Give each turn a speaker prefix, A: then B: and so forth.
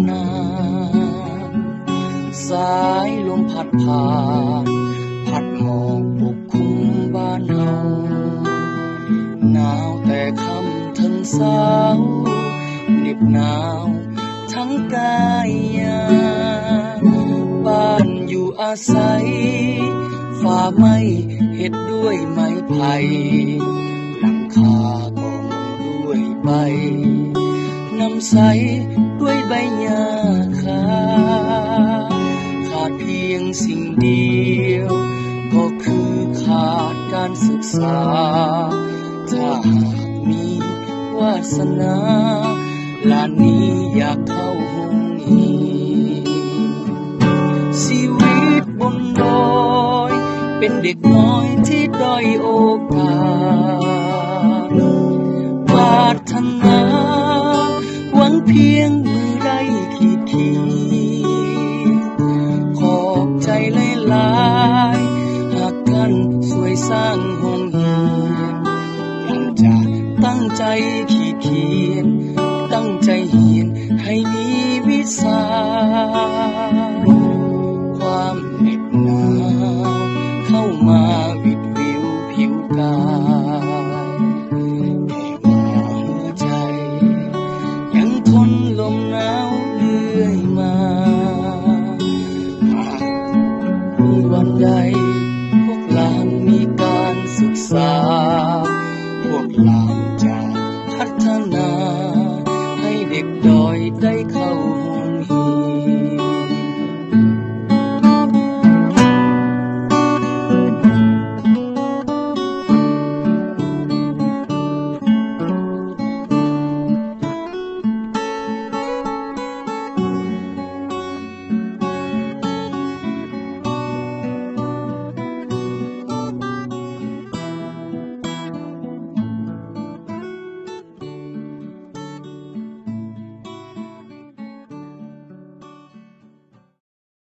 A: นาสายลมพัดผ่านพัดหอบปกคลุมบ้านเฮาหนาวแต่ค่ำถึงเช้าเหน็บหนาวทั้งกายยาบ้านอยู่อาศัยฝ่าไม้เฮ็ดด้วยไม้ไผ่หลังคาก็มุงด้วยใบน้ำใสด้วยใบหญ้าขาวขาดเพียงสิ่งเดียวก็คือขาดการศึกษาถ้าหากมีวาสนาลานนี้อยากเข้าโรงเรียนชีวิตบนดอยเป็นเด็กน้อยที่ด้อยโอกาสปรารถนาหวังเพียงมือได้ขีดเขียนขอบใจหลายๆหากกันช่วยสร้างห้องเรียนยังจะตั้งใจขีดเขียนตั้งใจเรียนให้มีวิชาความเหน็บหนาวเข้ามาวิดวิวผิวกายแต่ว่าหัวใจยังทนลมหนาวเรื่อยมาหากมีวันใดพวกหลานมีการศึกษาพวกหลานจะพัฒนาให้เด็กดอยได้เข้า